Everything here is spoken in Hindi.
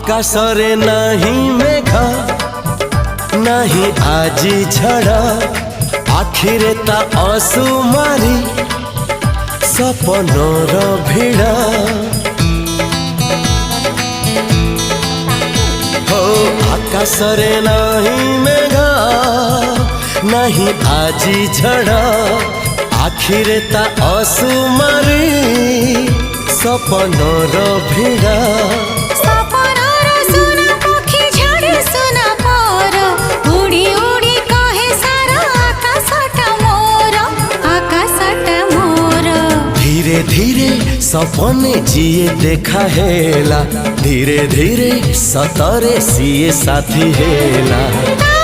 आकाशरे नहीं मेघ नहीं आजी झड़ आखिरे ता असुमारी सपनर भिड़ हो आकाशरे नहीं मेघ नहीं आजी झड़ आखिरे ता असुमारी सपनर भिड़ धीरे धीरे सपने जिए देखा हेला धीरे धीरे सतरे सीए साथी हेला।